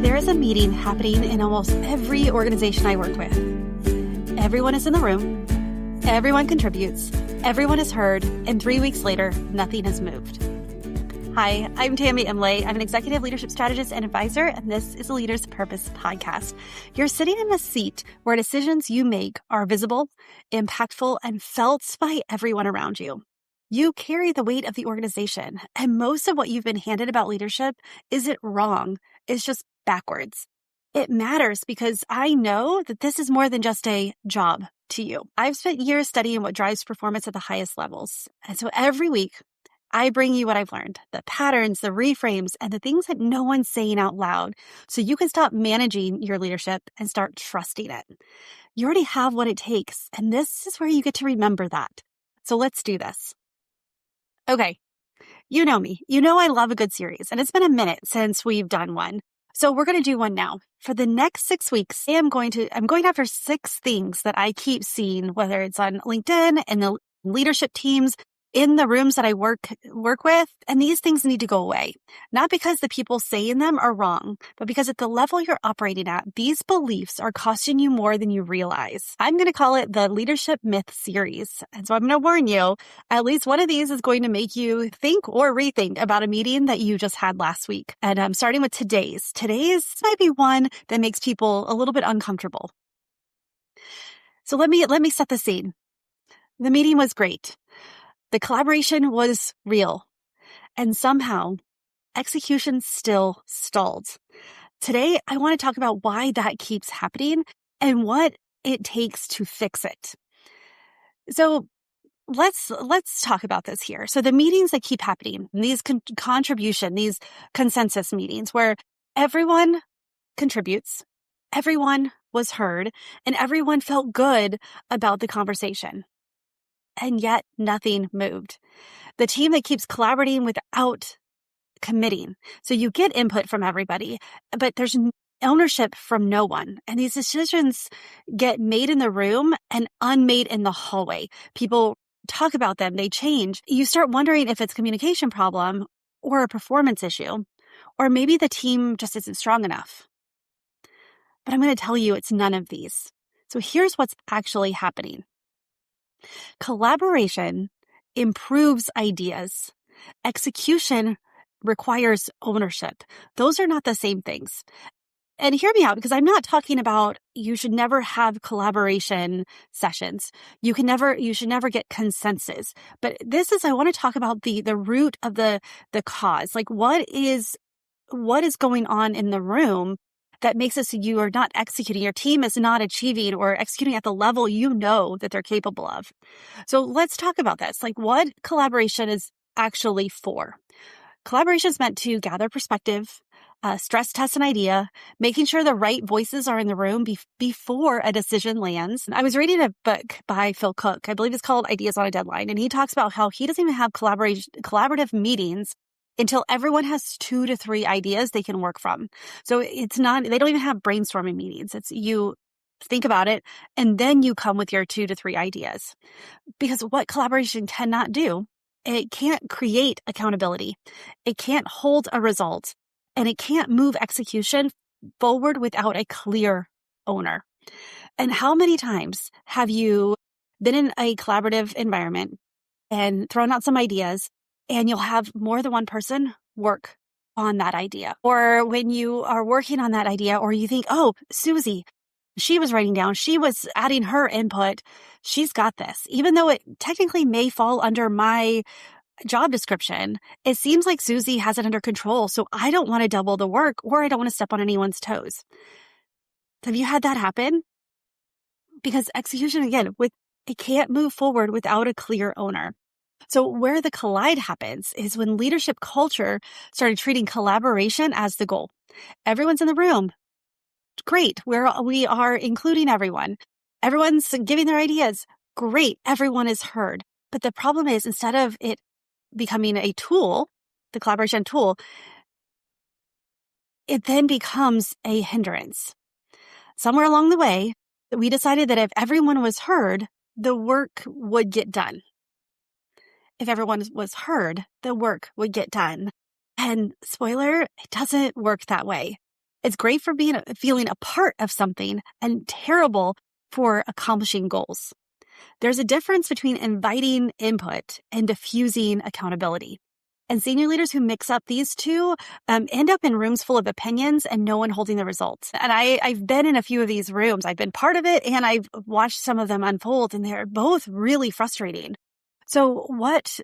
There is a meeting happening in almost every organization I work with. Everyone is in the room, everyone contributes, everyone is heard, and 3 weeks later, nothing has moved. Hi, I'm Tami. I'm an executive leadership strategist and advisor, and this is a Leader's Purpose podcast. You're sitting in a seat where decisions you make are visible, impactful, and felt by everyone around you. You carry the weight of the organization, and most of what you've been handed about leadership isn't wrong. It's just backwards. It matters because I know that this is more than just a job to you. I've spent years studying what drives performance at the highest levels. And so every week, I bring you what I've learned, the patterns, the reframes, and the things that no one's saying out loud so you can stop managing your leadership and start trusting it. You already have what it takes, and this is where you get to remember that. So let's do this. Okay, you know me. You know I love a good series, and it's been a minute since we've done one. So we're going to do one now. For the next 6 weeks, I'm going after 6 things that I keep seeing, whether it's on LinkedIn and the leadership teams in the rooms that I work with. And these things need to go away. Not because the people saying them are wrong, but because at the level you're operating at, these beliefs are costing you more than you realize. I'm going to call it the Leadership Myth series. And so I'm going to warn you, at least one of these is going to make you think or rethink about a meeting that you just had last week. And I'm starting with today's. Today's might be one that makes people a little bit uncomfortable. So let me set the scene. The meeting was great. The collaboration was real, and somehow execution still stalled. Today, I want to talk about why that keeps happening and what it takes to fix it. So let's talk about this here. So the meetings that keep happening, these these consensus meetings where everyone contributes, everyone was heard, and everyone felt good about the conversation. And yet nothing moved. The team that keeps collaborating without committing. So you get input from everybody, but there's ownership from no one. And these decisions get made in the room and unmade in the hallway. People talk about them, they change. You start wondering if it's a communication problem or a performance issue, or maybe the team just isn't strong enough. But I'm going to tell you it's none of these. So here's what's actually happening. Collaboration improves ideas. Execution requires ownership. Those are not the same things. And hear me out, because I'm not talking about you should never have collaboration sessions. You should never get consensus. But I want to talk about the root of the cause. Like what is going on in the room that makes it so you are not executing, your team is not achieving or executing at the level you know that they're capable of. So let's talk about this. Like what collaboration is actually for. Collaboration is meant to gather perspective, stress test an idea, making sure the right voices are in the room before a decision lands. I was reading a book by Phil Cook. I believe it's called Ideas on a Deadline. And he talks about how he doesn't even have collaborative meetings until everyone has 2 to 3 ideas they can work from. So they don't even have brainstorming meetings. It's you think about it and then you come with your 2 to 3 ideas. Because what collaboration cannot do, it can't create accountability. It can't hold a result, and it can't move execution forward without a clear owner. And how many times have you been in a collaborative environment and thrown out some ideas, and you'll have more than one person work on that idea? Or when you are working on that idea, or you think, oh, Susie, she was writing down, she was adding her input, she's got this. Even though it technically may fall under my job description, it seems like Susie has it under control, so I don't want to double the work, or I don't want to step on anyone's toes. Have you had that happen? Because execution, again, it can't move forward without a clear owner. So where the collide happens is when leadership culture started treating collaboration as the goal. Everyone's in the room. Great. We are including everyone. Everyone's giving their ideas. Great. Everyone is heard. But the problem is, instead of it becoming a tool, the collaboration tool, it then becomes a hindrance. Somewhere along the way, we decided that if everyone was heard, the work would get done. If everyone was heard, the work would get done. And spoiler, it doesn't work that way. It's great for feeling a part of something and terrible for accomplishing goals. There's a difference between inviting input and diffusing accountability. And senior leaders who mix up these two end up in rooms full of opinions and no one holding the results. And I've been in a few of these rooms. I've been part of it and I've watched some of them unfold, and they're both really frustrating. So what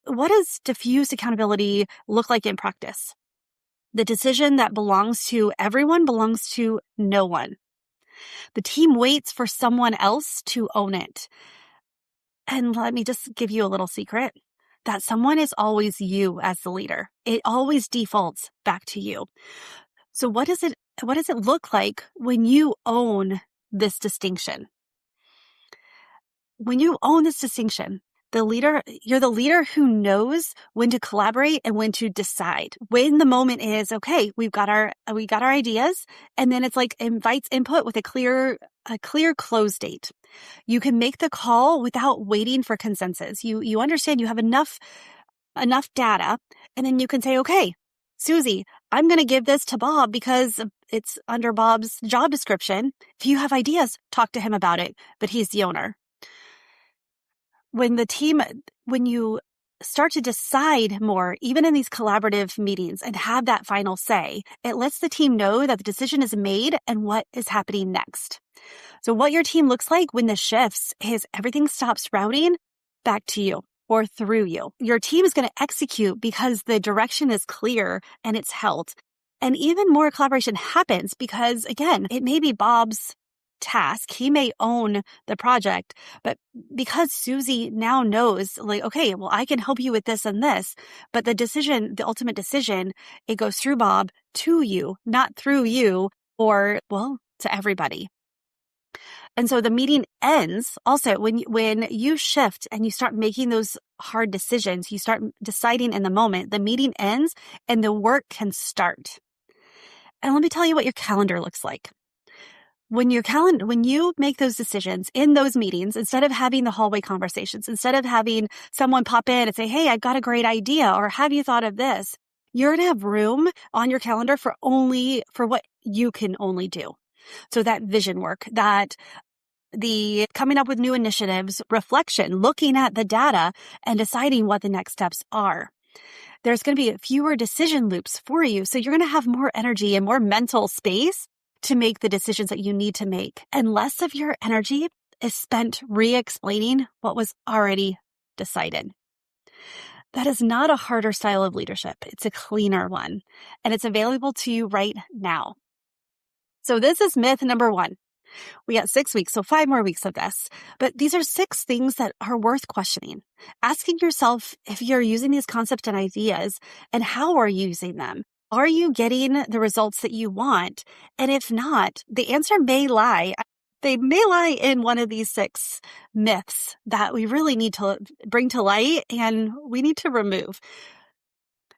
does diffused accountability look like in practice? The decision that belongs to everyone belongs to no one. The team waits for someone else to own it. And let me just give you a little secret. That someone is always you as the leader. It always defaults back to you. So what does it look like when you own this distinction? When you own this distinction, you're the leader who knows when to collaborate and when to decide. When the moment is, okay, we got our ideas, and then it's like invites input with a clear close date. You can make the call without waiting for consensus. You understand you have enough data, and then you can say, okay, Susie, I'm going to give this to Bob because it's under Bob's job description. If you have ideas, talk to him about it, but he's the owner. When you start to decide more, even in these collaborative meetings, and have that final say, it lets the team know that the decision is made and what is happening next. So what your team looks like when this shifts is everything stops routing back to you or through you. Your team is going to execute because the direction is clear and it's held. And even more collaboration happens because, again, it may be Bob's task. He may own the project, but because Susie now knows, like, okay, well, I can help you with this and this, but the ultimate decision, it goes through Bob to you, not through you or, well, to everybody. And so the meeting ends also when you shift and you start making those hard decisions, you start deciding in the moment, the meeting ends and the work can start. And let me tell you what your calendar looks like. When you make those decisions in those meetings, instead of having the hallway conversations, instead of having someone pop in and say, hey, I've got a great idea, or have you thought of this? You're going to have room on your calendar for what you can only do. So that vision work, that the coming up with new initiatives, reflection, looking at the data and deciding what the next steps are. There's going to be fewer decision loops for you. So you're going to have more energy and more mental space to make the decisions that you need to make. And less of your energy is spent re-explaining what was already decided. That is not a harder style of leadership. It's a cleaner one. And it's available to you right now. So this is myth number 1. We got 6 weeks, so 5 more weeks of this. But these are 6 things that are worth questioning. Asking yourself if you're using these concepts and ideas, and how are you using them? Are you getting the results that you want? And if not, the answer may lie. They may lie in one of these 6 myths that we really need to bring to light and we need to remove.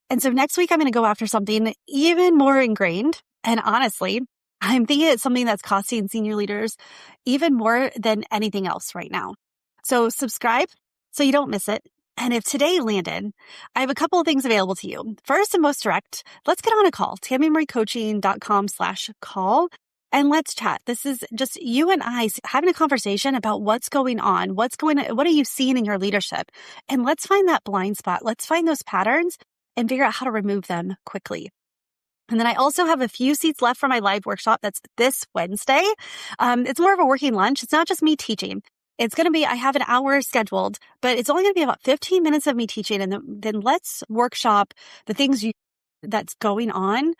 And so next week, I'm going to go after something even more ingrained. And honestly, I'm thinking it's something that's costing senior leaders even more than anything else right now. So subscribe so you don't miss it. And if today landed, I have a couple of things available to you. First and most direct, let's get on a call, TamiMarieCoaching.com/call, and let's chat. This is just you and I having a conversation about what's going on, what are you seeing in your leadership? And let's find that blind spot. Let's find those patterns and figure out how to remove them quickly. And then I also have a few seats left for my live workshop that's this Wednesday. It's more of a working lunch. It's not just me teaching. It's going to be, I have an hour scheduled, but it's only going to be about 15 minutes of me teaching. And then let's workshop the things that's going on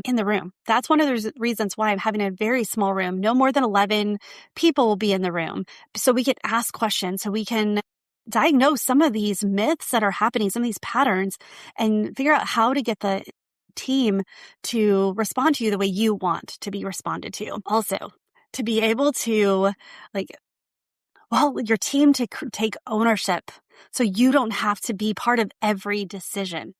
in the room. That's one of the reasons why I'm having a very small room. No more than 11 people will be in the room. So we can ask questions, so we can diagnose some of these myths that are happening, some of these patterns, and figure out how to get the team to respond to you the way you want to be responded to. Also, to be able to your team to take ownership so you don't have to be part of every decision.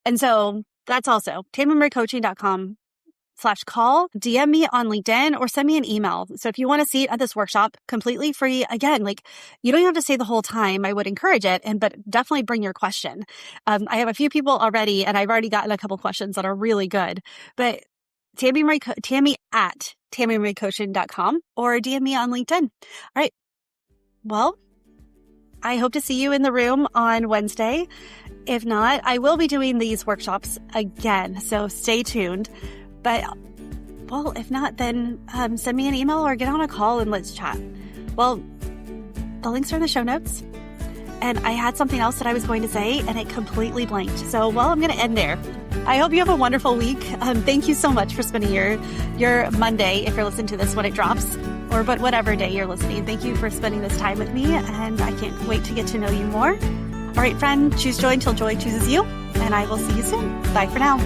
And so that's also TamiMarieCoaching.com/call. DM me on LinkedIn or send me an email. So if you want a seat at this workshop, completely free. Again, you don't have to stay the whole time. I would encourage it, but definitely bring your question. I have a few people already, and I've already gotten a couple questions that are really good. But Tami at TamiMarieCoaching.com or DM me on LinkedIn. All right. Well, I hope to see you in the room on Wednesday. If not, I will be doing these workshops again, so stay tuned. But, well, if not, then send me an email or get on a call and let's chat. Well, the links are in the show notes. And I had something else that I was going to say, and it completely blanked. So, well, I'm going to end there. I hope you have a wonderful week. Thank you so much for spending your Monday, if you're listening to this when it drops, or but whatever day you're listening. Thank you for spending this time with me, and I can't wait to get to know you more. All right, friend, choose joy until joy chooses you, and I will see you soon. Bye for now.